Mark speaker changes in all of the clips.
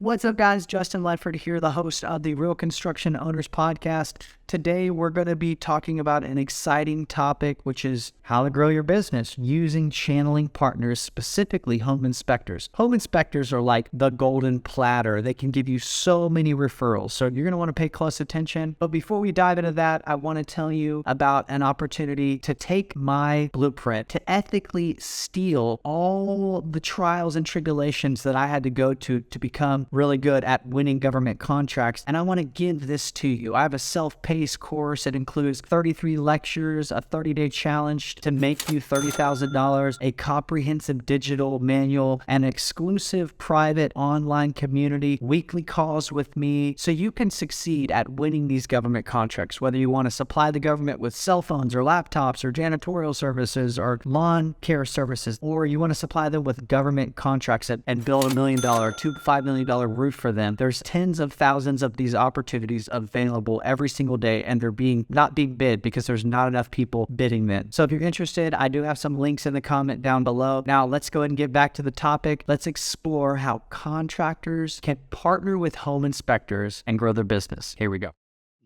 Speaker 1: What's up, guys? Justin Ledford here, the host of the Real Construction Owners Podcast. Today, we're going to be talking about an exciting topic, which is how to grow your business using channeling partners, specifically home inspectors. Home inspectors are like the golden platter. They can give you so many referrals, so you're going to want to pay close attention. But before we dive into that, I want to tell you about an opportunity to take my blueprint to ethically steal all the trials and tribulations that I had to go to become really good at winning government contracts. And I want to give this to you. I have a self-paced course. It includes 33 lectures, a 30-day challenge to make you $30,000, a comprehensive digital manual, an exclusive private online community, weekly calls with me, so you can succeed at winning these government contracts, whether you want to supply the government with cell phones or laptops or janitorial services or lawn care services, or you want to supply them with government contracts and build $1 million, $5 million roof for them. There's tens of thousands of these opportunities available every single day, and they're not being bid because there's not enough people bidding them. So if you're interested, I do have some links in the comment down below. Now let's go ahead and get back to the topic. Let's explore how contractors can partner with home inspectors and grow their business. Here we go.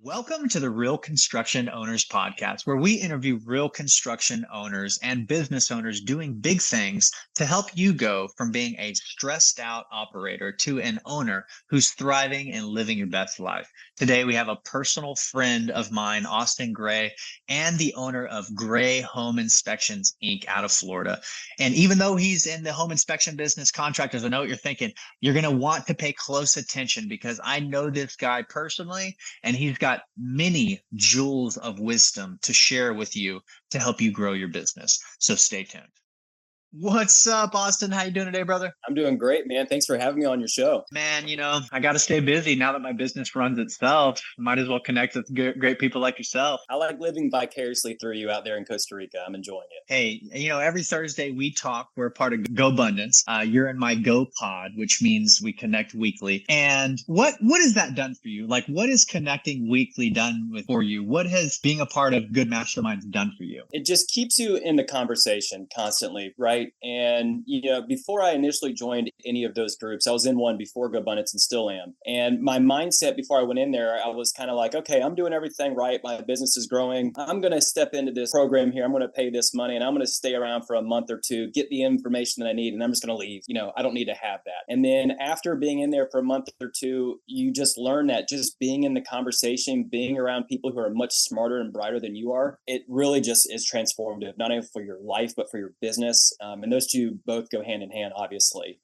Speaker 2: Welcome to the Real Construction Owners Podcast, where we interview real construction owners and business owners doing big things to help you go from being a stressed out operator to an owner who's thriving and living your best life. Today, we have a personal friend of mine, Austin Gray, and the owner of Gray Home Inspections, Inc. out of Florida. And even though he's in the home inspection business, contractors, I know what you're thinking. You're going to want to pay close attention because I know this guy personally, and he's got many jewels of wisdom to share with you to help you grow your business. So stay tuned. What's up, Austin? How you doing today, brother?
Speaker 3: I'm doing great, man. Thanks for having me on your show.
Speaker 2: Man, I got to stay busy now that my business runs itself. Might as well connect with great people like yourself.
Speaker 3: I like living vicariously through you out there in Costa Rica. I'm enjoying it.
Speaker 2: Hey, every Thursday we talk. We're a part of Go Abundance. You're in my Go Pod, which means we connect weekly. And what has that done for you? Like, what is connecting weekly done for you? What has being a part of Good Masterminds done for you?
Speaker 3: It just keeps you in the conversation constantly, right? And, before I initially joined any of those groups, I was in one before Go Abundance and still am. And my mindset before I went in there, I was kind of like, okay, I'm doing everything right. My business is growing. I'm going to step into this program here. I'm going to pay this money and I'm going to stay around for a month or two, get the information that I need, and I'm just going to leave. I don't need to have that. And then after being in there for a month or two, you just learn that just being in the conversation, being around people who are much smarter and brighter than you are, it really just is transformative, not only for your life, but for your business. And those two both go hand in hand, obviously.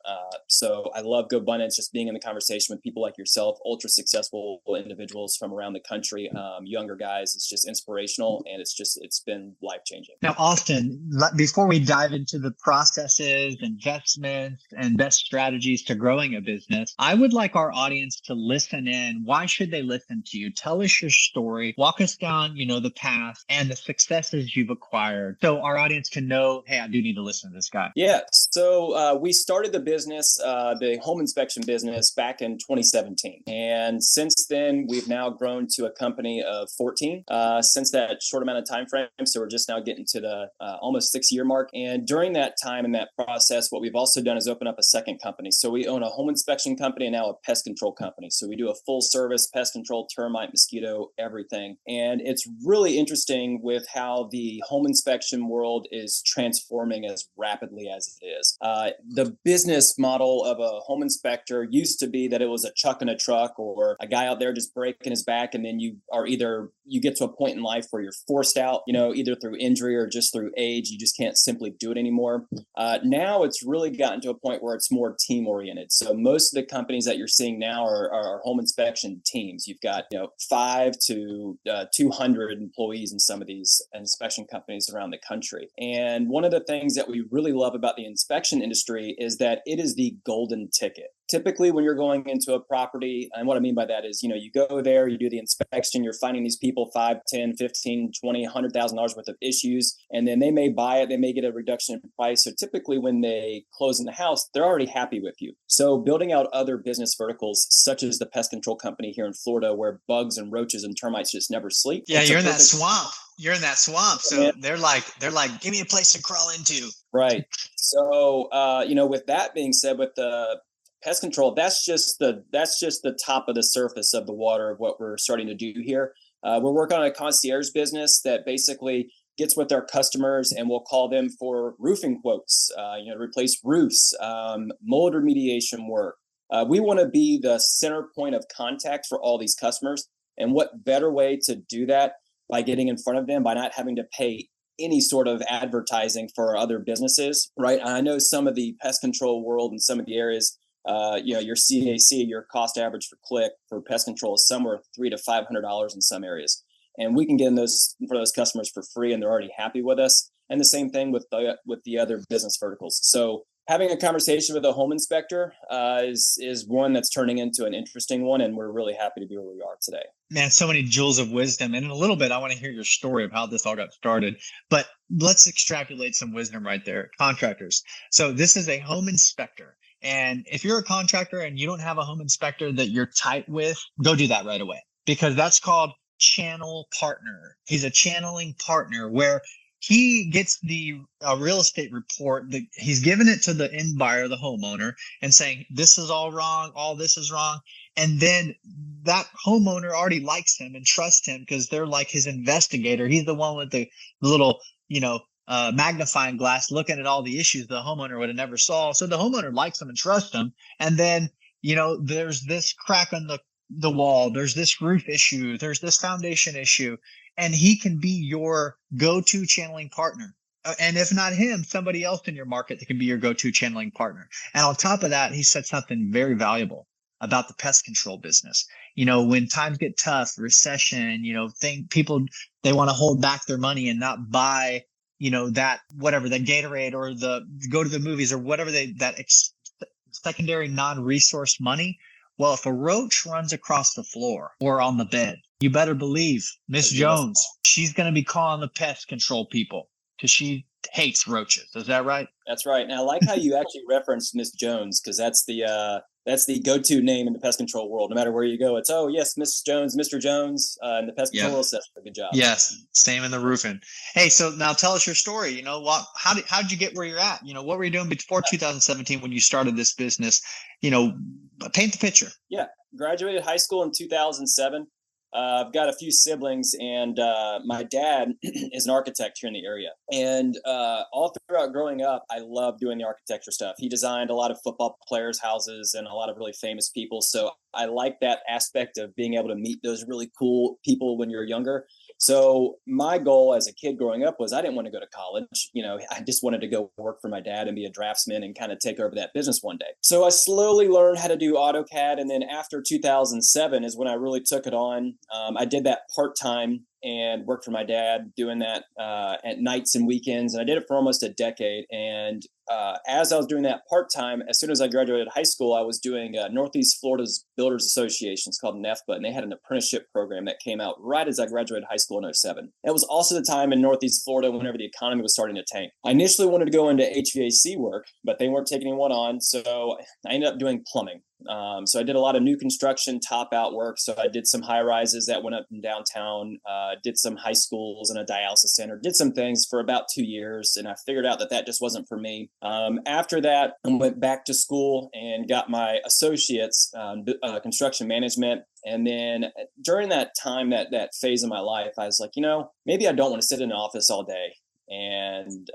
Speaker 3: So I love Go Abundance, just being in the conversation with people like yourself, ultra successful individuals from around the country, younger guys. It's just inspirational, and it's been life-changing.
Speaker 2: Now, Austin, before we dive into the processes, investments, and best strategies to growing a business, I would like our audience to listen in. Why should they listen to you? Tell us your story. Walk us down, the path and the successes you've acquired, so our audience can know, hey, I do need to listen to this guy.
Speaker 3: Yeah. So we started the business, the home inspection business, back in 2017. And since then, we've now grown to a company of 14 since that short amount of time frame. So we're just now getting to the almost 6-year mark. And during that time and that process, what we've also done is open up a second company. So we own a home inspection company and now a pest control company. So we do a full service pest control, termite, mosquito, everything. And it's really interesting with how the home inspection world is transforming as rapidly as it is. The business model of a home inspector used to be that it was a chuck in a truck or a guy out there just breaking his back, and then you get to a point in life where you're forced out, either through injury or just through age. You just can't simply do it anymore. Now it's really gotten to a point where it's more team oriented. So most of the companies that you're seeing now are home inspection teams. You've got 5 to 200 employees in some of these inspection companies around the country. And one of the things that we really love about the inspection industry is that it is the golden ticket. Typically, when you're going into a property, and what I mean by that is, you go there, you do the inspection, you're finding these people $5, $10, $15, $20, $100,000 worth of issues, and then they may buy it, they may get a reduction in price. So typically when they close in the house, they're already happy with you. So building out other business verticals, such as the pest control company here in Florida, where bugs and roaches and termites just never sleep.
Speaker 2: Yeah, you're in that swamp. You're in that swamp. So they're like, give me a place to crawl into.
Speaker 3: Right. So, with that being said, with the pest control, that's just the top of the surface of the water of what we're starting to do here. We're working on a concierge business that basically gets with our customers, and we'll call them for roofing quotes, to replace roofs, mold remediation work. We want to be the center point of contact for all these customers. And what better way to do that by getting in front of them, by not having to pay any sort of advertising for other businesses, right? I know some of the pest control world and some of the areas, your CAC, your cost average for click for pest control is somewhere $300 to $500 in some areas. And we can get in those for those customers for free, and they're already happy with us. And the same thing with the other business verticals. So having a conversation with a home inspector is one that's turning into an interesting one, and we're really happy to be where we are today.
Speaker 2: Man, so many jewels of wisdom. And in a little bit, I want to hear your story of how this all got started. But let's extrapolate some wisdom right there. Contractors. So this is a home inspector. And if you're a contractor and you don't have a home inspector that you're tight with, go do that right away, because that's called channel partner. He's a channeling partner where he gets the real estate report. He's giving it to the end buyer, the homeowner, and saying, this is all wrong. All this is wrong. And then that homeowner already likes him and trusts him because they're like his investigator. He's the one with the little, magnifying glass looking at all the issues the homeowner would have never saw. So the homeowner likes him and trusts him. And then, there's this crack on the wall. There's this roof issue. There's this foundation issue. And he can be your go-to channeling partner. And if not him, somebody else in your market that can be your go-to channeling partner. And on top of that, he said something very valuable about the pest control business. When times get tough, recession, people, they want to hold back their money and not buy, that whatever, the Gatorade or go to the movies or whatever secondary non-resource money. Well, if a roach runs across the floor or on the bed, you better believe Miss Jones, she's going to be calling the pest control people because she hates roaches. Is that right?
Speaker 3: That's right. And I like how you actually referenced Miss Jones, because that's the go-to name in the pest control world. No matter where you go, it's, oh, yes, Miss Jones, Mr. Jones, and the pest control assessor. Good job.
Speaker 2: Yes, same in the roofing. Hey, so now tell us your story. How did you get where you're at? What were you doing before 2017 when you started this business? Paint the picture.
Speaker 3: Yeah, graduated high school in 2007. I've got a few siblings, and my dad is an architect here in the area. And all throughout growing up, I loved doing the architecture stuff. He designed a lot of football players' houses and a lot of really famous people. So I like that aspect of being able to meet those really cool people when you're younger. So my goal as a kid growing up was I didn't want to go to college. I just wanted to go work for my dad and be a draftsman and kind of take over that business one day. So I slowly learned how to do AutoCAD. And then after 2007 is when I really took it on. I did that part-time and worked for my dad doing that at nights and weekends. And I did it for almost a decade. And as I was doing that part-time, as soon as I graduated high school, I was doing Northeast Florida's Builders Association. It's called NEFBA, and they had an apprenticeship program that came out right as I graduated high school in 07. It was also the time in Northeast Florida whenever the economy was starting to tank. I initially wanted to go into HVAC work, but they weren't taking anyone on. So I ended up doing plumbing. So I did a lot of new construction, top out work. So I did some high rises that went up in downtown, did some high schools and a dialysis center, did some things for about 2 years. And I figured out that just wasn't for me. After that, I went back to school and got my associates, construction management. And then during that time, that phase of my life, I was like, maybe I don't want to sit in an office all day and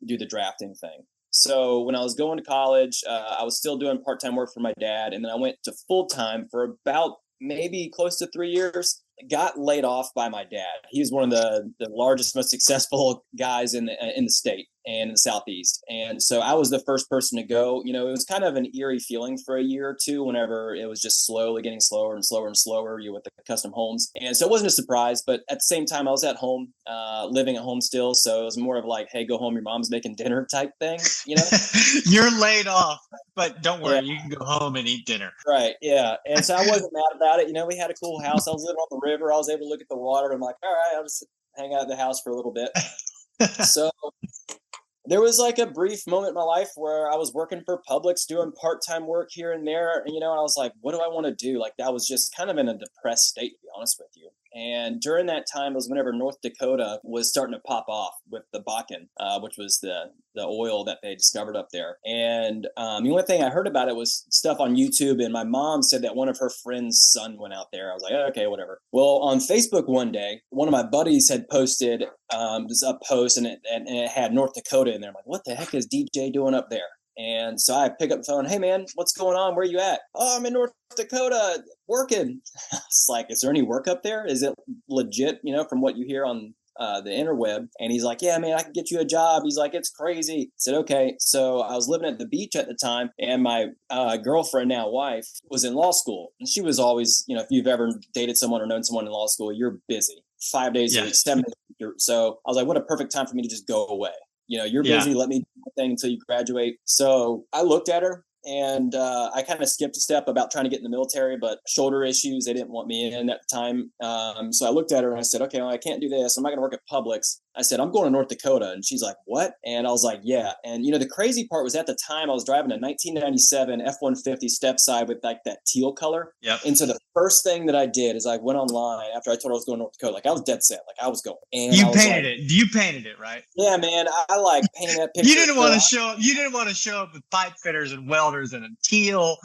Speaker 3: do the drafting thing. So when I was going to college, I was still doing part-time work for my dad. And then I went to full-time for about maybe close to 3 years. Got laid off by my dad. He's one of the largest, most successful guys in the state and in the Southeast. And so I was the first person to go. It was kind of an eerie feeling for a year or two whenever it was just slowly getting slower and slower and slower with the custom homes. And so it wasn't a surprise, but at the same time, I was at home, living at home still. So it was more of like, hey, go home, your mom's making dinner type thing,
Speaker 2: You're laid off, but don't worry, you can go home and eat dinner.
Speaker 3: Right. Yeah. And so I wasn't mad about it. We had a cool house. I was living on the river. I was able to look at the water. I'm like, all right, I'll just hang out at the house for a little bit. So there was like a brief moment in my life where I was working for Publix, doing part-time work here and there. And, I was like, what do I want to do? Like, that was just kind of in a depressed state, to be honest with you. And during that time was whenever North Dakota was starting to pop off with the Bakken, which was the oil that they discovered up there. And the only thing I heard about it was stuff on YouTube. And my mom said that one of her friend's son went out there. I was like, oh, okay, whatever. Well, on Facebook one day, one of my buddies had posted a post and it had North Dakota in there. I'm like, what the heck is DJ doing up there? And so I pick up the phone. Hey, man, what's going on? Where are you at? Oh, I'm in North Dakota working. It's like, is there any work up there? Is it legit, from what you hear on the interweb? And he's like, yeah, man, I can get you a job. He's like, it's crazy. I said, okay. So I was living at the beach at the time, and my girlfriend, now wife, was in law school. And she was always, if you've ever dated someone or known someone in law school, you're busy 5 days a week, 7 days a week. So I was like, what a perfect time for me to just go away. You're busy. Let me do my thing until you graduate. So I looked at her, and I kind of skipped a step about trying to get in the military, but shoulder issues, they didn't want me in at the time. So I looked at her and I said, okay, well, I can't do this. I'm not going to work at Publix. I said, I'm going to North Dakota. And she's like, what? And I was like, yeah. And, the crazy part was at the time I was driving a 1997 F-150 step side with like that teal color.
Speaker 2: Yep.
Speaker 3: And so the first thing that I did is I went online after I told her I was going to North Dakota. Like I was dead set. Like I was going. And
Speaker 2: you painted it. You painted it, right?
Speaker 3: Yeah, man. I like painted that picture.
Speaker 2: You didn't want to show up. You didn't want to show up with pipe fitters and welders and a teal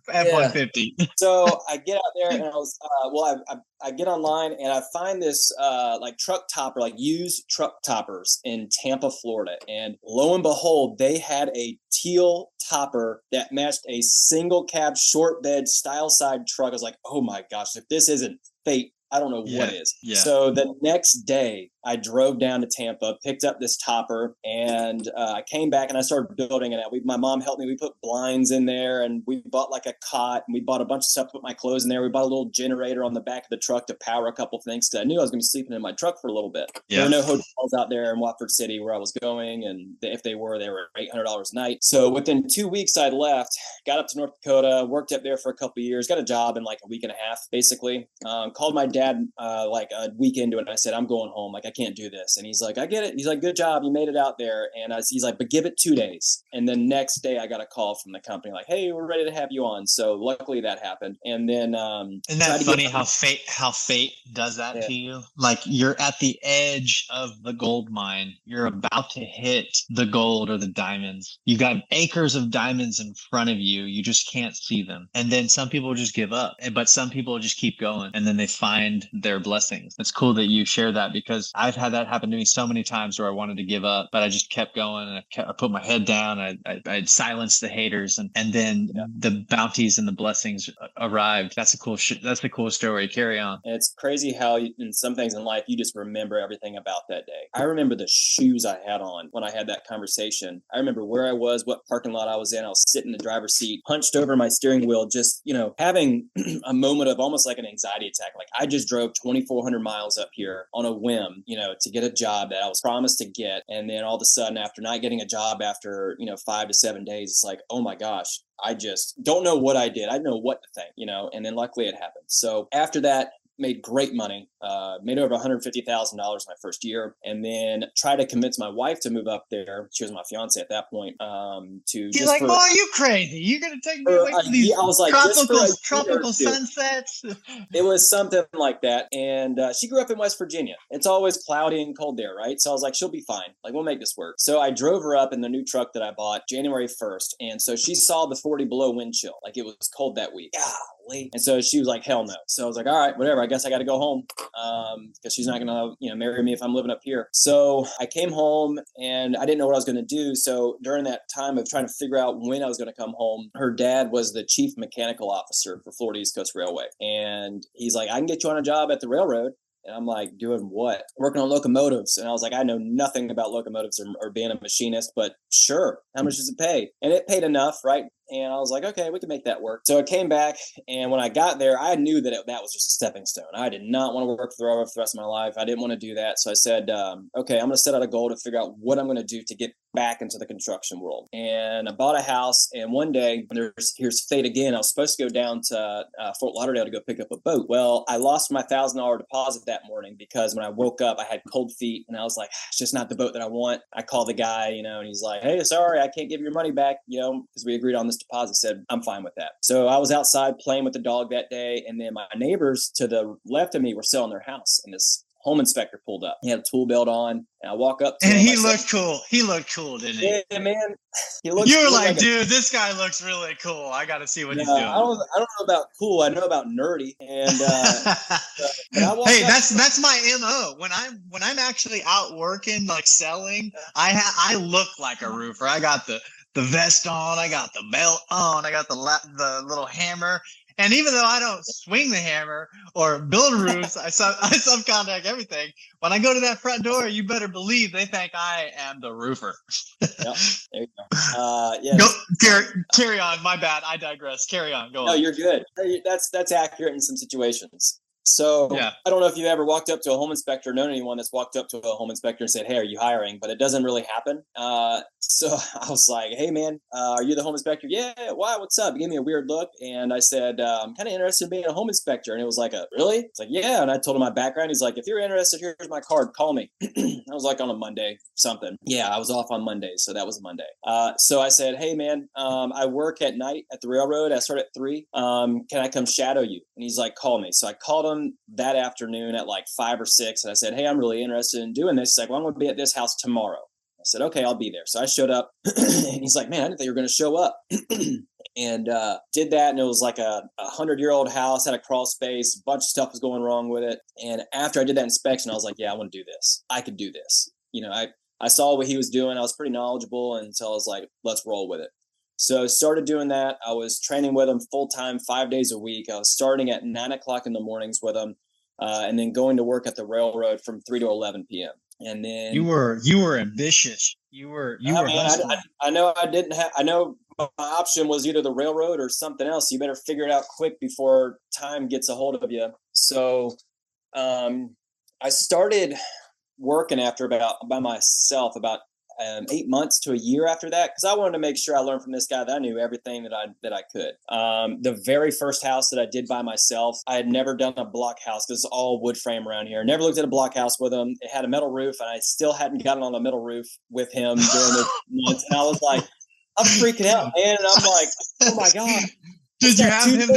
Speaker 2: F-150.
Speaker 3: Yeah. So I get out there and I was, I get online and I find this like truck topper, like used truck toppers in Tampa, Florida. And lo and behold, they had a teal topper that matched a single cab short bed style side truck. I was like, oh my gosh, if this isn't fate, I don't know what is.
Speaker 2: Yeah.
Speaker 3: So the next day I drove down to Tampa, picked up this topper, and I came back and I started building it out. My mom helped me. We put blinds in there, and we bought like a cot, and we bought a bunch of stuff to put my clothes in there. We bought a little generator on the back of the truck to power a couple things because I knew I was going to be sleeping in my truck for a little bit. Yeah. There were no hotels out there in Watford City where I was going, and if they were $800 a night. So within 2 weeks, I left, got up to North Dakota, worked up there for a couple of years, got a job in like a week and a half, basically. Called my dad like a week into it, and I said, I'm going home. Like, I can't do this. And he's like, I get it. He's like, good job. You made it out there. And he's like, but give it 2 days. And the next day I got a call from the company like, hey, we're ready to have you on. So luckily that happened. And then
Speaker 2: isn't that funny how fate does that to you? Like you're at the edge of the gold mine. You're about to hit the gold or the diamonds. You got acres of diamonds in front of you. You just can't see them. And then some people just give up, but some people just keep going, and then they find their blessings. It's cool that you share that, because I've had that happen to me so many times where I wanted to give up, but I just kept going, and I put my head down. I silenced the haters, and then the bounties and the blessings arrived. That's a cool that's a cool story. Carry on.
Speaker 3: And it's crazy how in some things in life you just remember everything about that day. I remember the shoes I had on when I had that conversation. I remember where I was, what parking lot I was in. I was sitting in the driver's seat, hunched over my steering wheel, just having a moment of almost like an anxiety attack. Like I just drove 2,400 miles up here on a whim, to get a job that I was promised to get. And then all of a sudden, after not getting a job after, 5 to 7 days, it's like, oh my gosh, I just don't know what I did. I don't know what to think, and then luckily it happened. So after that, made great money, made over $150,000 my first year, and then tried to convince my wife to move up there. She was my fiance at that point.
Speaker 2: She's like, "Boy, are you crazy? You're gonna take me away from these
Speaker 3: I was like,
Speaker 2: tropical sunsets?"
Speaker 3: It was something like that. And she grew up in West Virginia. It's always cloudy and cold there, right? So I was like, she'll be fine. Like, we'll make this work. So I drove her up in the new truck that I bought January 1st. And so she saw the 40 below wind chill. Like, it was cold that week. Golly. And so she was like, hell no. So I was like, all right, whatever. I guess I got to go home because she's not going to, marry me if I'm living up here. So I came home and I didn't know what I was going to do. So during that time of trying to figure out when I was going to come home, her dad was the chief mechanical officer for Florida East Coast Railway. And he's like, I can get you on a job at the railroad. And I'm like, doing what? Working on locomotives. And I was like, I know nothing about locomotives or being a machinist, but sure. How much does it pay? And it paid enough, right? And I was like, okay, we can make that work. So I came back, and when I got there, I knew that that was just a stepping stone. I did not want to work for the railroad for the rest of my life. I didn't want to do that. So I said, okay, I'm going to set out a goal to figure out what I'm going to do to get back into the construction world. And I bought a house. And one day, here's fate again. I was supposed to go down to Fort Lauderdale to go pick up a boat. Well, I lost my $1,000 deposit that morning because when I woke up, I had cold feet and I was like, it's just not the boat that I want. I called the guy, and he's like, hey, sorry, I can't give your money back, because we agreed on this deposit. Said, I'm fine with that. So I was outside playing with the dog that day. And then my neighbors to the left of me were selling their house. And this home inspector pulled up. He had a tool belt on, and I walk up to him.
Speaker 2: And he looked cool. He looked cool, didn't he?
Speaker 3: Yeah, man. He looked.
Speaker 2: You were like, dude, this guy looks really cool. I got to see what he's doing.
Speaker 3: I don't know about cool. I know about nerdy. And
Speaker 2: hey, that's my MO. When I'm actually out working, like selling, I look like a roofer. I got the vest on. I got the belt on. I got the little hammer. And even though I don't swing the hammer or build roofs, I subcontract everything. When I go to that front door, you better believe they think I am the roofer.
Speaker 3: Yep, there you go. Yeah.
Speaker 2: Carry on. My bad. I digress. Carry on. Go on.
Speaker 3: No, you're good. That's accurate in some situations. So
Speaker 2: yeah.
Speaker 3: I don't know if you've ever walked up to a home inspector, or known anyone that's walked up to a home inspector and said, hey, are you hiring? But it doesn't really happen. So I was like, hey, man, are you the home inspector? Yeah. Why? What's up? He gave me a weird look. And I said, I'm kind of interested in being a home inspector. And it was like, really? It's like, yeah. And I told him my background. He's like, if you're interested, here's my card. Call me. I was like on a Monday, something. Yeah, I was off on Mondays. So that was a Monday. So I said, hey, man, I work at night at the railroad. I start at 3. Can I come shadow you? And he's like, call me. So I called him that afternoon at like 5 or 6. And I said, hey, I'm really interested in doing this. He's like, well, I'm going to be at this house tomorrow. I said, okay, I'll be there. So I showed up and he's like, man, I didn't think you were going to show up. And did that. And it was like a 100-year-old house, had a crawl space, a bunch of stuff was going wrong with it. And after I did that inspection, I was like, yeah, I want to do this. I could do this. I saw what he was doing. I was pretty knowledgeable. And so I was like, let's roll with it. So I started doing that. I was training with him full time, 5 days a week. I was starting at 9 o'clock in the mornings with him, and then going to work at the railroad from 3 to 11 p.m. And then
Speaker 2: you were ambitious. You were.
Speaker 3: I know my option was either the railroad or something else. You better figure it out quick before time gets a hold of you. So I started working by myself about 8 months to a year after that, because I wanted to make sure I learned from this guy that I knew everything that I could. The very first house that I did by myself, I had never done a block house because it's all wood frame around here. Never looked at a block house with him. It had a metal roof, and I still hadn't gotten on a metal roof with him during the months. And I was like, I'm freaking out, man. And I'm like, oh my God.
Speaker 2: Did you have him?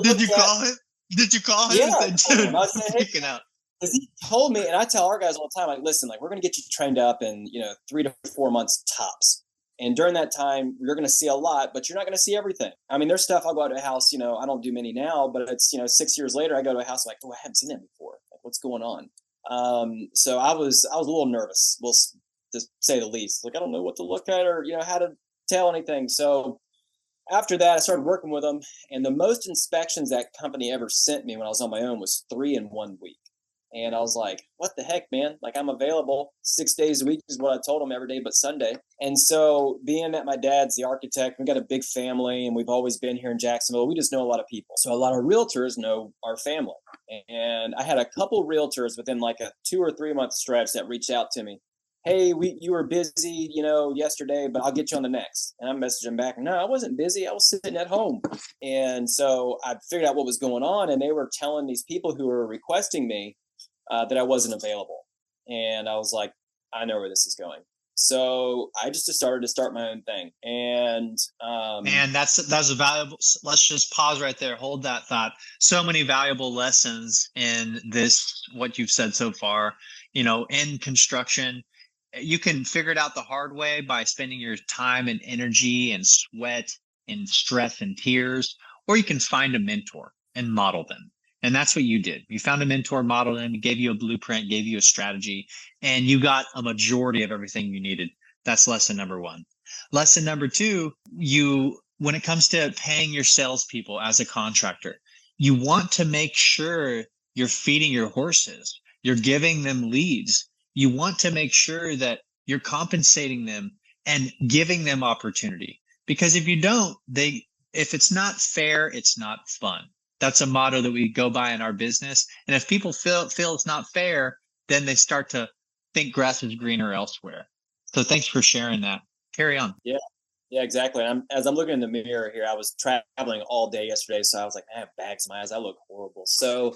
Speaker 2: Did you call him? Did you call him?
Speaker 3: Yeah.
Speaker 2: And say, dude,
Speaker 3: I said, hey,
Speaker 2: freaking out.
Speaker 3: Because he told me, and I tell our guys all the time, like, listen, like, we're going to get you trained up in, 3 to 4 months tops. And during that time, you're going to see a lot, but you're not going to see everything. I mean, there's stuff. I'll go out to a house, I don't do many now, but it's, 6 years later, I go to a house like, oh, I haven't seen that before. Like, what's going on? So I was a little nervous, to say the least. Like, I don't know what to look at or, how to tell anything. So after that, I started working with them. And the most inspections that company ever sent me when I was on my own was 3 in 1 week. And I was like, what the heck, man? Like, I'm available 6 days a week is what I told him, every day but Sunday. And so being that my dad's the architect, we got a big family and we've always been here in Jacksonville, we just know a lot of people. So a lot of realtors know our family. And I had a couple realtors within like a 2 or 3 month stretch that reached out to me. Hey, you were busy, yesterday, but I'll get you on the next. And I messaged them back. No, I wasn't busy. I was sitting at home. And so I figured out what was going on. And they were telling these people who were requesting me that I wasn't available. And I was like, I know where this is going. So I just started to start my own thing. And
Speaker 2: man, that's a valuable. Let's just pause right there. Hold that thought. So many valuable lessons in this, what you've said so far, in construction. You can figure it out the hard way by spending your time and energy and sweat and stress and tears, or you can find a mentor and model them. And that's what you did. You found a mentor, modeled him, gave you a blueprint, gave you a strategy, and you got a majority of everything you needed. That's lesson number 1. Lesson number 2, when it comes to paying your salespeople as a contractor, you want to make sure you're feeding your horses. You're giving them leads. You want to make sure that you're compensating them and giving them opportunity. Because if you don't, if it's not fair, it's not fun. That's a motto that we go by in our business. And if people feel it's not fair, then they start to think grass is greener elsewhere. So thanks for sharing that. Carry on.
Speaker 3: Yeah. Yeah, exactly. And as I'm looking in the mirror here, I was traveling all day yesterday, so I was like, I have bags in my eyes. I look horrible. So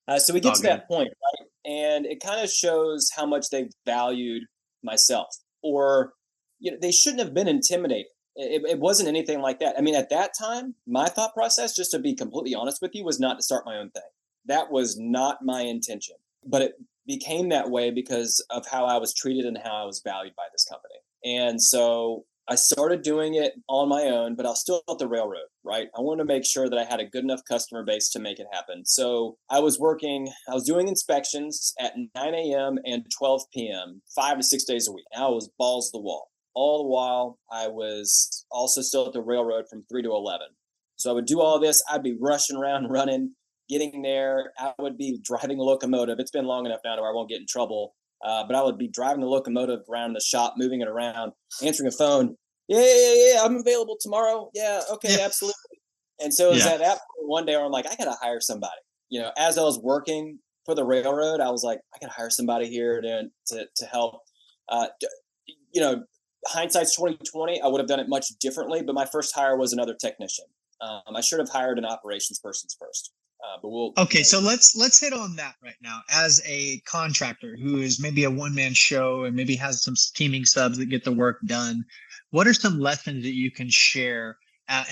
Speaker 3: we
Speaker 2: It's
Speaker 3: get
Speaker 2: all
Speaker 3: to
Speaker 2: good.
Speaker 3: that point, right? And it kind of shows how much they valued myself, or they shouldn't have been intimidated. It wasn't anything like that. I mean, at that time, my thought process, just to be completely honest with you, was not to start my own thing. That was not my intention, but it became that way because of how I was treated and how I was valued by this company. And so I started doing it on my own, but I was still at the railroad, right? I wanted to make sure that I had a good enough customer base to make it happen. So I was doing inspections at 9 a.m. and 12 p.m., 5 to 6 days a week. I was balls to the wall. All the while, I was also still at the railroad from 3 to 11. So I would do all this. I'd be rushing around, running, getting there. I would be driving a locomotive. It's been long enough now to where I won't get in trouble. But I would be driving the locomotive around the shop, moving it around, answering a phone. Yeah. I'm available tomorrow. Yeah. Okay.
Speaker 2: Yeah.
Speaker 3: Absolutely. And so it was
Speaker 2: Yeah.
Speaker 3: at that point one day where I'm like, I got to hire somebody. As I was working for the railroad, I was like, I got to hire somebody here to help. Uh, Hindsight's 2020. I would have done it much differently, but my first hire was another technician. I should have hired an operations person first. But
Speaker 2: Okay, so let's hit on that right now. As a contractor who is maybe a one-man show and maybe has some teaming subs that get the work done, what are some lessons that you can share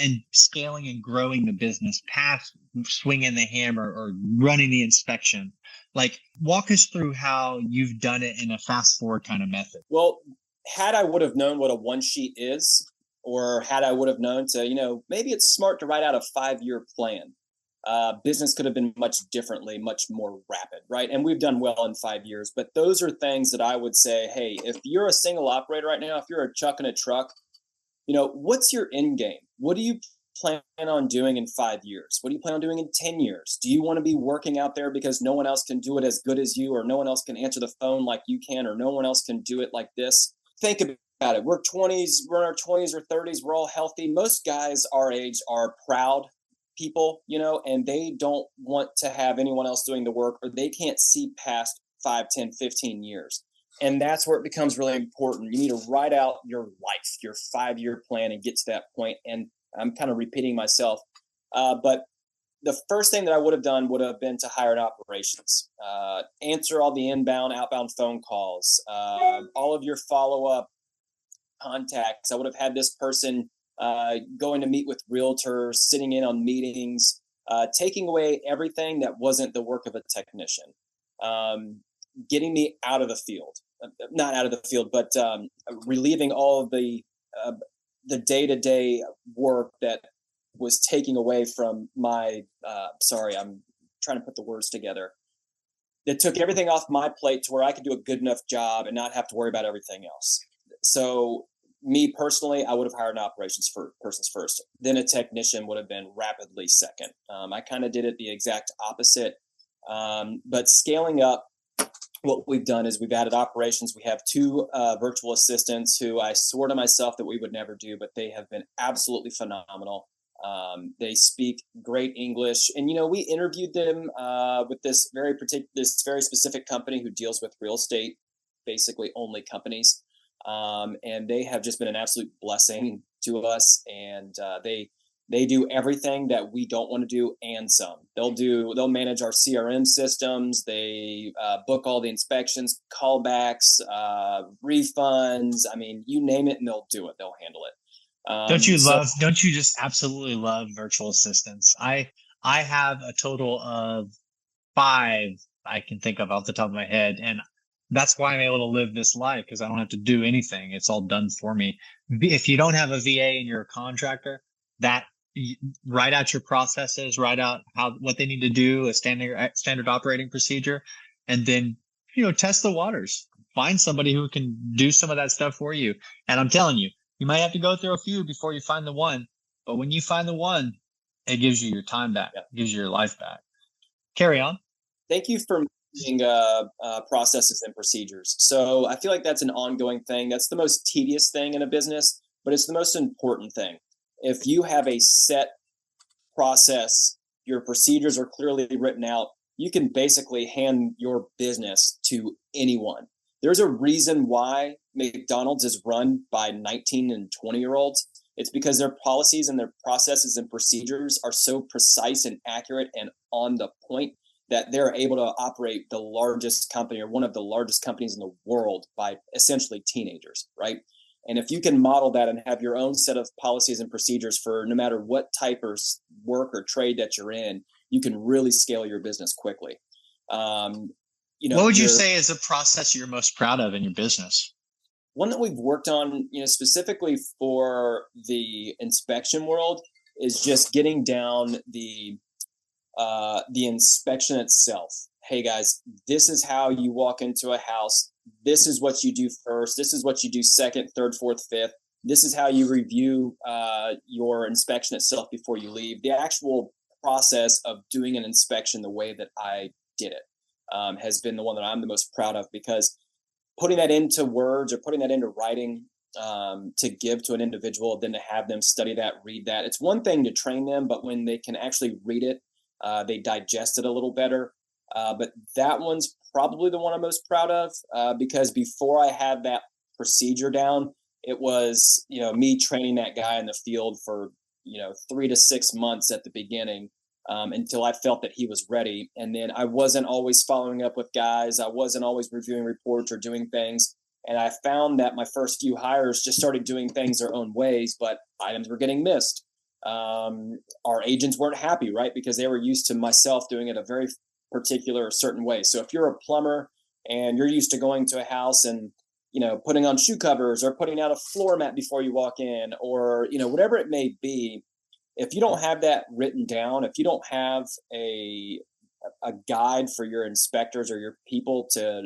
Speaker 2: in scaling and growing the business past swinging the hammer or running the inspection? Like, walk us through how you've done it in a fast forward kind of method.
Speaker 3: Well, had I would have known what a one sheet is, or had I would have known to, maybe it's smart to write out a 5-year plan. Business could have been much differently, much more rapid, right? And we've done well in 5 years, but those are things that I would say, hey, if you're a single operator right now, if you're a chuck in a truck, what's your end game? What do you plan on doing in 5 years? What do you plan on doing in 10 years? Do you want to be working out there because no one else can do it as good as you, or no one else can answer the phone like you can, or no one else can do it like this? Think about it. We're in our 20s or 30s. We're all healthy. Most guys our age are proud people, and they don't want to have anyone else doing the work, or they can't see past 5, 10, 15 years. And that's where it becomes really important. You need to write out your life, your 5-year plan, and get to that point. And I'm kind of repeating myself, but the first thing that I would have done would have been to hire an operations, answer all the inbound, outbound phone calls, all of your follow-up contacts. I would have had this person going to meet with realtors, sitting in on meetings, taking away everything that wasn't the work of a technician, getting me out of the field, not out of the field, but relieving all of the day-to-day work that was taking away from my, sorry, I'm trying to put the words together. That took everything off my plate to where I could do a good enough job and not have to worry about everything else. So me personally, I would have hired an operations person first. Then a technician would have been rapidly second. I kind of did it the exact opposite. But scaling up, what we've done is we've added operations. We have 2 virtual assistants who I swore to myself that we would never do, but they have been absolutely phenomenal. They speak great English, and we interviewed them with this very specific company who deals with real estate, basically only companies. And they have just been an absolute blessing to us. And they do everything that we don't want to do and some. They'll manage our CRM systems. They book all the inspections, callbacks, refunds. I mean, you name it, and they'll do it. They'll handle it.
Speaker 2: Don't you just absolutely love virtual assistants? I have a total of 5 I can think of off the top of my head, and that's why I'm able to live this life, because I don't have to do anything. It's all done for me. If you don't have a VA and you're a contractor, write out your processes, write out what they need to do, a standard operating procedure, and then test the waters. Find somebody who can do some of that stuff for you. And I'm telling you, you might have to go through a few before you find the one, but when you find the one, it gives you your time back. It gives you your life back. Carry on.
Speaker 3: Thank you for mentioning processes and procedures. So I feel like that's an ongoing thing. That's the most tedious thing in a business, but it's the most important thing. If you have a set process, your procedures are clearly written out, you can basically hand your business to anyone. There's a reason why McDonald's is run by 19 and 20-year-olds. It's because their policies and their processes and procedures are so precise and accurate and on the point that they're able to operate the largest company or one of the largest companies in the world by essentially teenagers, right? And if you can model that and have your own set of policies and procedures for no matter what type of work or trade that you're in, you can really scale your business quickly.
Speaker 2: What would you say is the process you're most proud of in your business?
Speaker 3: One that we've worked on, specifically for the inspection world, is just getting down the inspection itself. Hey guys, this is how you walk into a house. This is what you do first. This is what you do second, third, fourth, fifth. This is how you review your inspection itself before you leave. The actual process of doing an inspection the way that I did it has been the one that I'm the most proud of, because putting that into words or putting that into writing to give to an individual, then to have them study that, read that. It's one thing to train them, but when they can actually read it, they digest it a little better. But that one's probably the one I'm most proud of because before I had that procedure down, it was, me training that guy in the field for, 3 to 6 months at the beginning until I felt that he was ready. And then I wasn't always following up with guys. I wasn't always reviewing reports or doing things. And I found that my first few hires just started doing things their own ways, but items were getting missed. Our agents weren't happy, right? Because they were used to myself doing it a very particular certain way. So if you're a plumber and you're used to going to a house and, putting on shoe covers or putting out a floor mat before you walk in, or, whatever it may be, if you don't have that written down, if you don't have a guide for your inspectors or your people to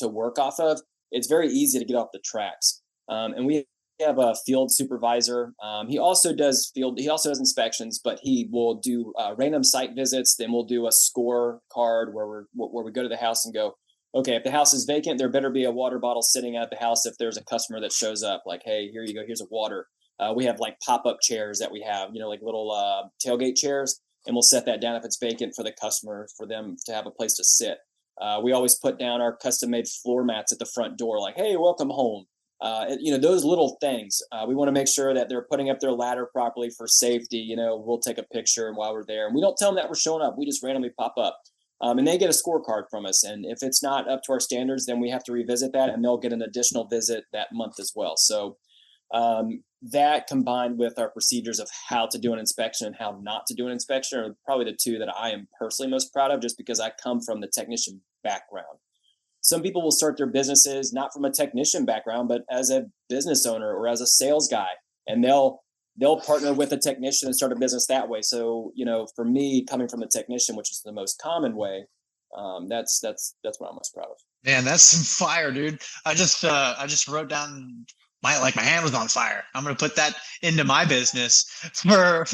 Speaker 3: work off of, it's very easy to get off the tracks. And we have a field supervisor. He also does inspections, but he will do random site visits. Then we'll do a score card where we go to the house and go, okay, if the house is vacant, there better be a water bottle sitting at the house. If there's a customer that shows up, like, hey, here you go, here's a water. We have like pop-up chairs that we have, like little tailgate chairs, and we'll set that down if it's vacant for the customer, for them to have a place to sit. We always put down our custom-made floor mats at the front door, like, hey, welcome home. Those little things. We want to make sure that they're putting up their ladder properly for safety. We'll take a picture while we're there, and we don't tell them that we're showing up. We just randomly pop up, and they get a scorecard from us. And if it's not up to our standards, then we have to revisit that, and they'll get an additional visit that month as well. So that combined with our procedures of how to do an inspection and how not to do an inspection are probably the two that I am personally most proud of, just because I come from the technician background. Some people will start their businesses not from a technician background, but as a business owner or as a sales guy, and they'll partner with a technician and start a business that way. So, for me, coming from a technician, which is the most common way, that's what I'm most proud of.
Speaker 2: Man, that's some fire, dude. I just wrote down my hand was on fire. I'm going to put that into my business for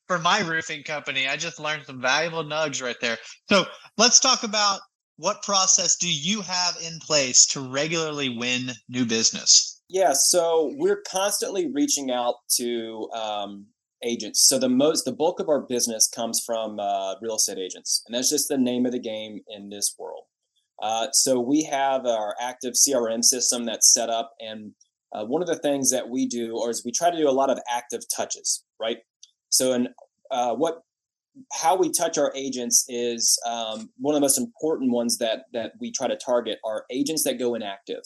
Speaker 2: my roofing company. I just learned some valuable nugs right there. So let's talk about, what process do you have in place to regularly win new business?
Speaker 3: Yeah, so we're constantly reaching out to agents. So the bulk of our business comes from real estate agents, and that's just the name of the game in this world. So we have our active CRM system that's set up, and one of the things that we do is we try to do a lot of active touches, right? So how we touch our agents is one of the most important ones that we try to target are agents that go inactive.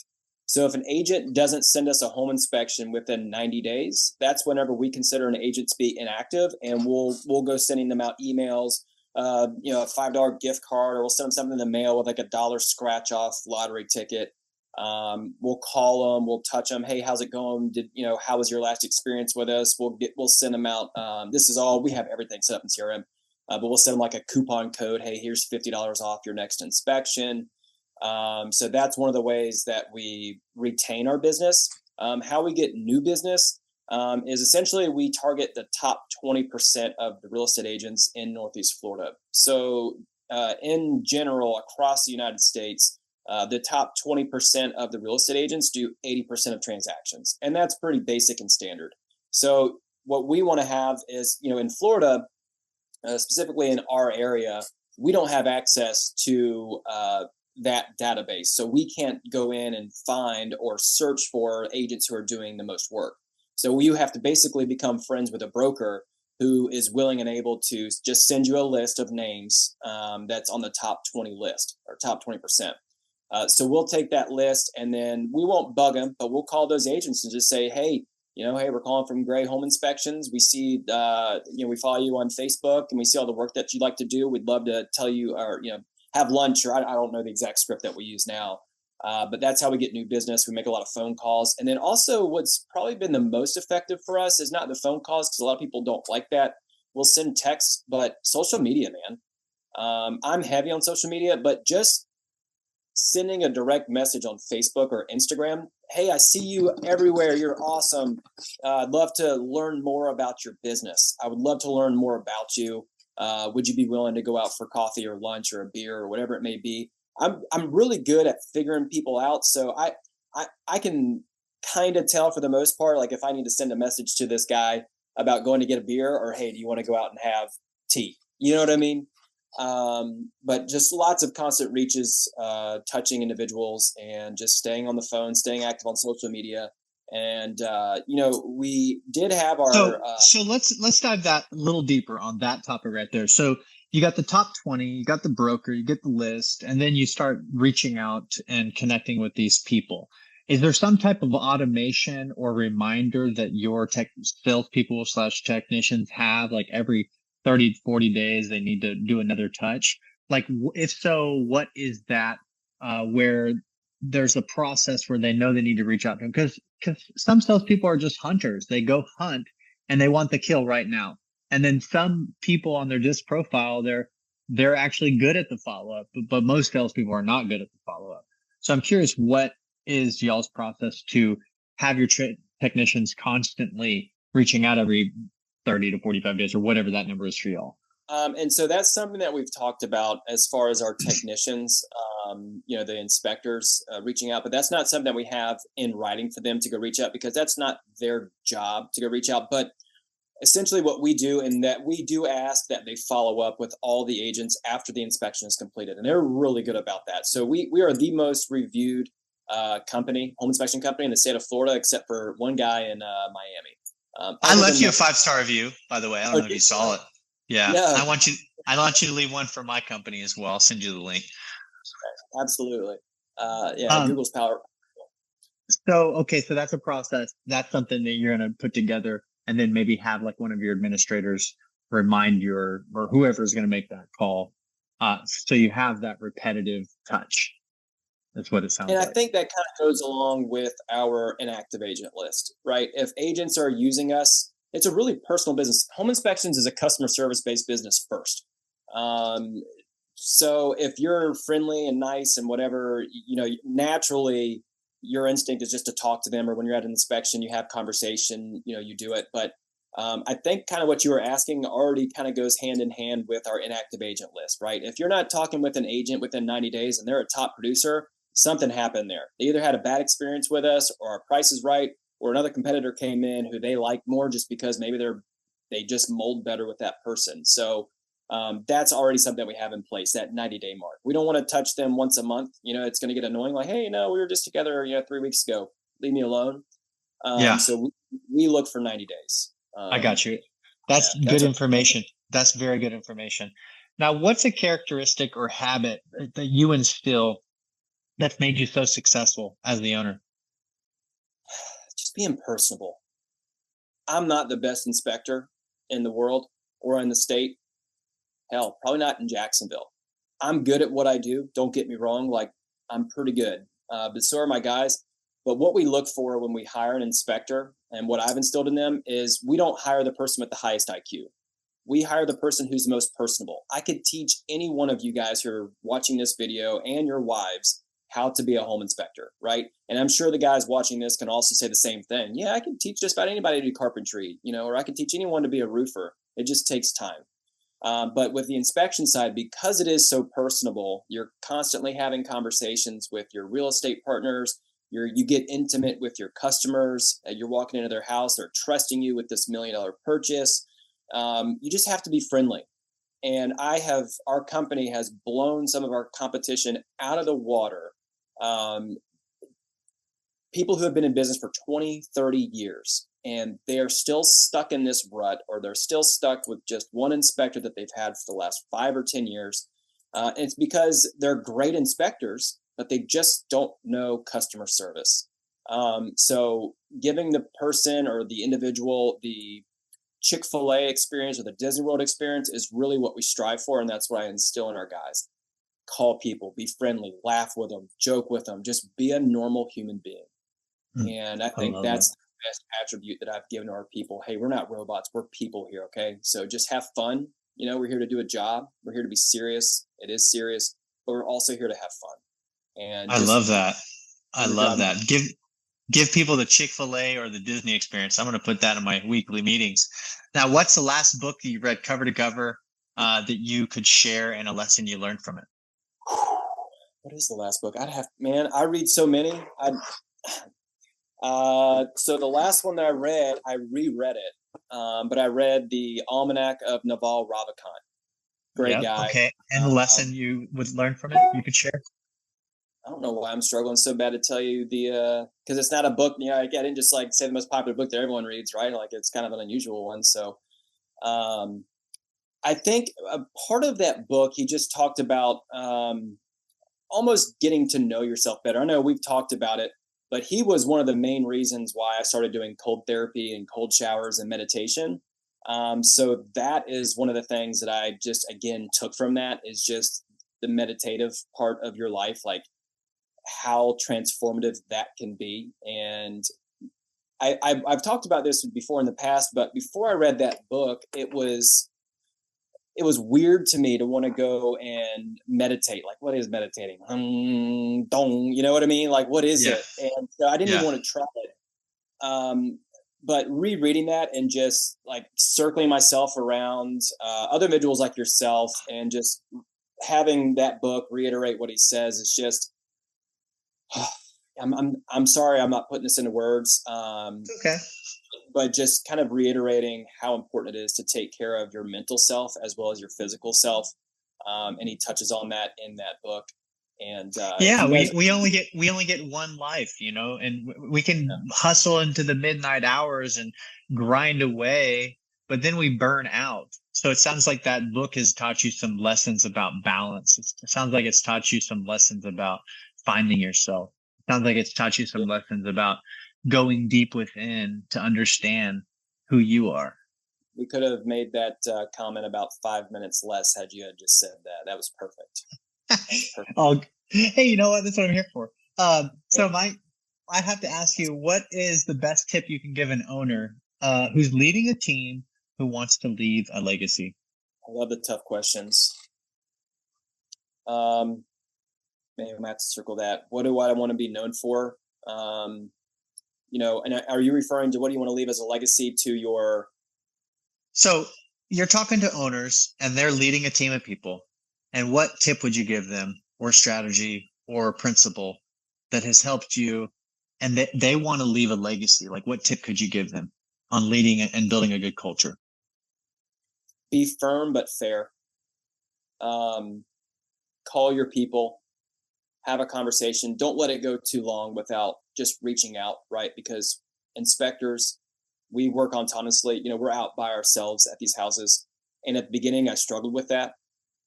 Speaker 3: So if an agent doesn't send us a home inspection within 90 days, that's whenever we consider an agent to be inactive, and we'll go sending them out emails, a $5 gift card, or we'll send them something in the mail with like $1 scratch off lottery ticket. We'll call them, we'll touch them. Hey, how's it going? How was your last experience with us? We'll send them out. This is all, we have everything set up in CRM. But we'll send them like a coupon code. Hey, here's $50 off your next inspection. So that's one of the ways that we retain our business. How we get new business is essentially we target the top 20% of the real estate agents in Northeast Florida. So in general, across the United States, the top 20% of the real estate agents do 80% of transactions. And that's pretty basic and standard. So what we want to have is, in Florida, specifically in our area, we don't have access to that database. So we can't go in and find or search for agents who are doing the most work. So you have to basically become friends with a broker who is willing and able to just send you a list of names that's on the top 20 list or top 20%. So we'll take that list and then we won't bug them, but we'll call those agents and just say, hey, hey, we're calling from Gray Home Inspections. We see, we follow you on Facebook and we see all the work that you like to do. We'd love to tell you or, have lunch, or I don't know the exact script that we use now. But that's how we get new business. We make a lot of phone calls. And then also what's probably been the most effective for us is not the phone calls, because a lot of people don't like that. We'll send texts, but social media, man. I'm heavy on social media, but just sending a direct message on Facebook or Instagram. Hey, I see you everywhere. You're awesome. I'd love to learn more about your business. I would love to learn more about you. Would you be willing to go out for coffee or lunch or a beer or whatever it may be? I'm really good at figuring people out. So I can kind of tell for the most part, like if I need to send a message to this guy about going to get a beer, or, hey, do you want to go out and have tea? You know what I mean? But just lots of constant reaches, touching individuals and just staying on the phone, staying active on social media. And, we did have our,
Speaker 2: so let's dive that a little deeper on that topic right there. So you got the top 20, you got the broker, you get the list, and then you start reaching out and connecting with these people. Is there some type of automation or reminder that your salespeople / technicians have, like every 30, 40 days, they need to do another touch? Like, if so, what is that, where there's a process where they know they need to reach out to them? Because some salespeople are just hunters. They go hunt and they want the kill right now. And then some people on their disc profile, they're actually good at the follow-up, but most salespeople are not good at the follow-up. So I'm curious, what is y'all's process to have your technicians constantly reaching out every 30 to 45 days or whatever that number is for y'all?
Speaker 3: And so that's something that we've talked about as far as our technicians, the inspectors reaching out, but that's not something that we have in writing for them to go reach out, because that's not their job to go reach out. But essentially what we do, and that we do ask that they follow up with all the agents after the inspection is completed. And they're really good about that. So we are the most reviewed home inspection company in the state of Florida, except for one guy in Miami.
Speaker 2: I left you a 5-star review, by the way. I don't know if you saw it. Yeah. I want you to leave one for my company as well. I'll send you the link.
Speaker 3: Absolutely. Google's power.
Speaker 2: So that's a process. That's something that you're going to put together, and then maybe have like one of your administrators remind you, or whoever is going to make that call. So you have that repetitive touch. That's what it sounds like.
Speaker 3: And I think that kind of goes along with our inactive agent list, right? If agents are using us, it's a really personal business. Home inspections is a customer service based business first. So if you're friendly and nice and whatever, naturally your instinct is just to talk to them, or when you're at an inspection, you have conversation, you do it. But I think kind of what you were asking already kind of goes hand in hand with our inactive agent list, right? If you're not talking with an agent within 90 days and they're a top producer, something happened there. They either had a bad experience with us, or our price is right, or another competitor came in who they like more just because maybe they just mold better with that person. So that's already something we have in place, that 90-day mark. We don't want to touch them once a month. It's going to get annoying. Like, hey, no, we were just together, 3 weeks ago. Leave me alone. So we look for 90 days.
Speaker 2: I got you. That's good information. That's very good information. Now, what's a characteristic or habit that you instill that's made you so successful as the owner?
Speaker 3: Just being personable. I'm not the best inspector in the world or in the state. Hell, probably not in Jacksonville. I'm good at what I do. Don't get me wrong. Like, I'm pretty good. But so are my guys. But what we look for when we hire an inspector, and what I've instilled in them, is we don't hire the person with the highest IQ. We hire the person who's most personable. I could teach any one of you guys who are watching this video and your wives how to be a home inspector, right? And I'm sure the guys watching this can also say the same thing. Yeah, I can teach just about anybody to do carpentry, or I can teach anyone to be a roofer. It just takes time. But with the inspection side, because it is so personable, you're constantly having conversations with your real estate partners. You get intimate with your customers. You're walking into their house. They're trusting you with this $1 million purchase. You just have to be friendly. And our company has blown some of our competition out of the water. People who have been in business for 20, 30 years, and they are still stuck in this rut, or they're still stuck with just one inspector that they've had for the last 5 or 10 years. And it's because they're great inspectors, but they just don't know customer service. So giving the person or the individual the Chick-fil-A experience or the Disney World experience is really what we strive for. And that's what I instill in our guys. Call people, be friendly, laugh with them, joke with them, just be a normal human being. And I think that's the best attribute that I've given to our people. Hey, we're not robots. We're people here. Okay. So just have fun. We're here to do a job. We're here to be serious. It is serious, but we're also here to have fun. And
Speaker 2: I love that. I love that. Give people the Chick-fil-A or the Disney experience. I'm going to put that in my weekly meetings. Now, what's the last book that you read cover to cover that you could share and a lesson you learned from it?
Speaker 3: What is the last book? I read so many. So the last one that I reread it, but I read the Almanac of Naval Ravikant. Great guy.
Speaker 2: Okay. And the lesson you would learn from it, you could share?
Speaker 3: I don't know why I'm struggling so bad to tell you because it's not a book. I didn't just say the most popular book that everyone reads, right? Like it's kind of an unusual one. So, I think a part of that book, he just talked about, almost getting to know yourself better. I know we've talked about it, but he was one of the main reasons why I started doing cold therapy and cold showers and meditation. So that is one of the things that I just, again, took from that is just the meditative part of your life, like how transformative that can be. And I've talked about this before in the past, but before I read that book, it was weird to me to want to go and meditate. Like, what is meditating? Dong, you know what I mean? Like, what is it? And so I didn't even want to try it. But rereading that and just like circling myself around other individuals like yourself and just having that book reiterate what he says is just, I'm sorry, I'm not putting this into words.
Speaker 2: Okay.
Speaker 3: But just kind of reiterating how important it is to take care of your mental self as well as your physical self. And he touches on that in that book. And
Speaker 2: we only get one life, and we can hustle into the midnight hours and grind away, but then we burn out. So it sounds like that book has taught you some lessons about balance. It sounds like it's taught you some lessons about finding yourself. It sounds like it's taught you some lessons about going deep within to understand who you are.
Speaker 3: We could have made that comment about 5 minutes less had you had just said that. That was perfect.
Speaker 2: Oh, hey, you know what? That's what I'm here for. So I have to ask you, what is the best tip you can give an owner who's leading a team who wants to leave a legacy?
Speaker 3: I love the tough questions. Maybe I'm gonna have to circle that. What do I want to be known for? And are you referring to what do you want to leave as a legacy to your?
Speaker 2: So you're talking to owners and they're leading a team of people. And what tip would you give them, or strategy or principle that has helped you and that they want to leave a legacy? Like, what tip could you give them on leading and building a good culture?
Speaker 3: Be firm but fair. Call your people, have a conversation. Don't let it go too long without just reaching out, right? Because inspectors, we work autonomously. We're out by ourselves at these houses. And at the beginning, I struggled with that,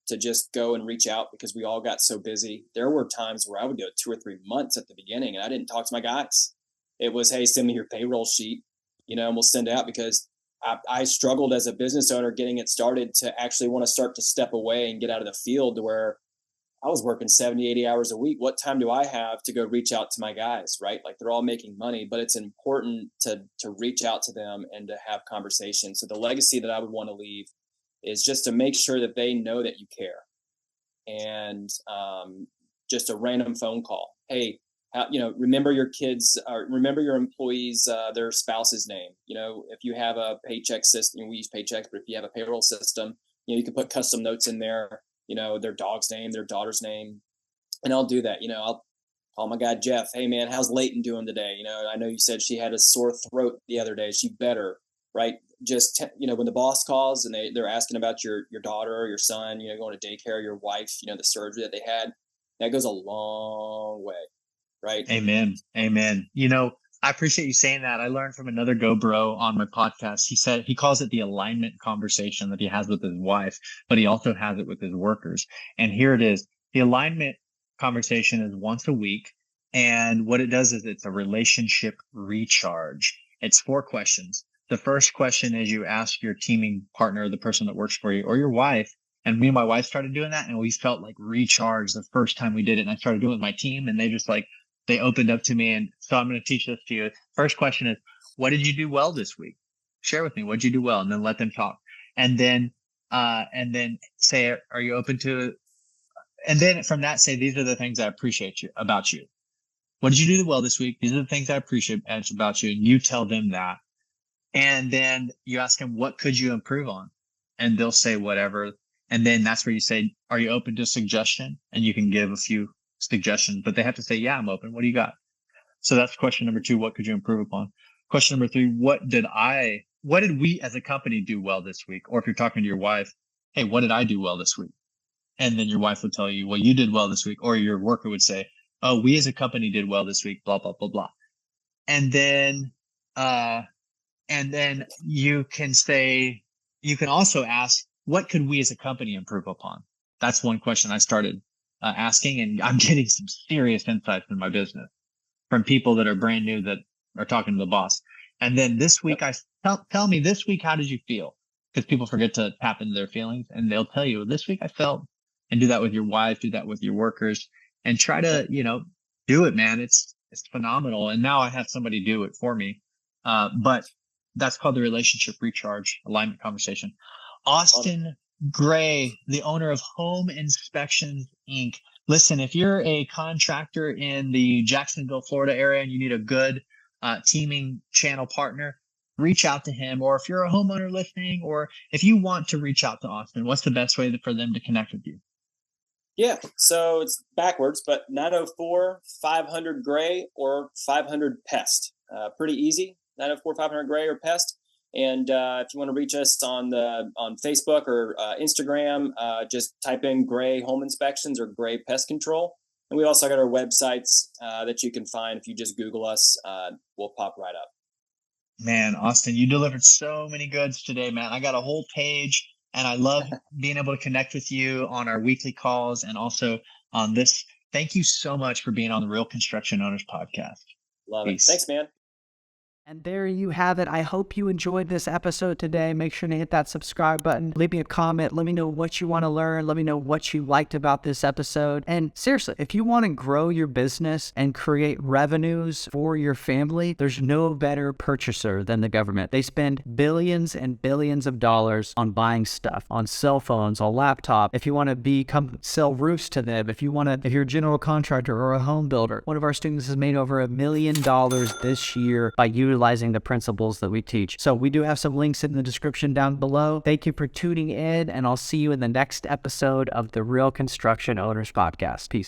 Speaker 3: to just go and reach out because we all got so busy. There were times where I would go 2 or 3 months at the beginning and I didn't talk to my guys. It was, hey, send me your payroll sheet, and we'll send it out, because I struggled as a business owner getting it started to actually want to start to step away and get out of the field to where I was working 70, 80 hours a week. What time do I have to go reach out to my guys, right? Like, they're all making money, but it's important to reach out to them and to have conversations. So the legacy that I would want to leave is just to make sure that they know that you care. And just a random phone call. Hey, remember your kids, or remember your employees, their spouse's name. If you have a paycheck system, we use paychecks, but if you have a payroll system, you can put custom notes in there, their dog's name, their daughter's name. And I'll do that. I'll call my guy, Jeff. Hey man, how's Leighton doing today? I know you said she had a sore throat the other day. Is she better? right? Just, when the boss calls and they're asking about your daughter or your son, going to daycare, your wife, the surgery that they had, that goes a long way, right?
Speaker 2: Amen. Amen. I appreciate you saying that. I learned from another Go Bro on my podcast. He said he calls it the alignment conversation that he has with his wife, but he also has it with his workers. And here it is. The alignment conversation is once a week. And what it does is it's a relationship recharge. It's 4 questions. The first question is you ask your teaming partner, the person that works for you, or your wife. And me and my wife started doing that, and we felt like recharged the first time we did it. And I started doing it with my team, and they just they opened up to me. And so I'm going to teach this to you. First question is, what did you do well this week? Share with me. What did you do well? And then let them talk. And then say, are you open to, and then from that, say, these are the things I appreciate about you. What did you do well this week? These are the things I appreciate about you. And you tell them that. And then you ask them, what could you improve on? And they'll say whatever. And then that's where you say, are you open to suggestion? And you can give a few suggestions, but they have to say, yeah, I'm open. What do you got? So that's question number 2. What could you improve upon? Question number 3, what did we as a company do well this week? Or if you're talking to your wife, hey, what did I do well this week? And then your wife would tell you, well, you did well this week. Or your worker would say, oh, we as a company did well this week, blah, blah, blah, blah. And then you can also ask, what could we as a company improve upon? That's one question I started asking, and I'm getting some serious insights in my business from people that are brand new that are talking to the boss. And then this week, tell me this week, how did you feel? Because people forget to tap into their feelings, and they'll tell you, this week I felt, and do that with your wife, do that with your workers, and try to, do it, man. It's phenomenal. And now I have somebody do it for me. But that's called the relationship recharge alignment conversation. Austin Gray, the owner of Home Inspections, Inc. Listen, if you're a contractor in the Jacksonville, Florida area, and you need a good teaming channel partner, reach out to him. Or if you're a homeowner listening, or if you want to reach out to Austin, what's the best way for them to connect with you?
Speaker 3: Yeah, so it's backwards, but 904-500-GRAY or 500-PEST. Pretty easy, 904-500-GRAY or PEST. And if you want to reach us on Facebook or Instagram, just type in Gray Home Inspections or Gray Pest Control. And we also got our websites that you can find. If you just Google us, we'll pop right up.
Speaker 2: Man, Austin, you delivered so many goods today, man. I got a whole page, and I love being able to connect with you on our weekly calls and also on this. Thank you so much for being on the Real Construction Owners Podcast.
Speaker 3: Love
Speaker 2: Peace.
Speaker 3: it. Thanks, man.
Speaker 1: And there you have it. I hope you enjoyed this episode today. Make sure to hit that subscribe button. Leave me a comment. Let me know what you want to learn. Let me know what you liked about this episode. And seriously, if you want to grow your business and create revenues for your family, there's no better purchaser than the government. They spend billions and billions of dollars on buying stuff, on cell phones, on laptop. If you want to come sell roofs to them, if you're a general contractor or a home builder, one of our students has made over $1 million this year by utilizing the principles that we teach. So we do have some links in the description down below. Thank you for tuning in, and I'll see you in the next episode of the Real Construction Owners Podcast. Peace.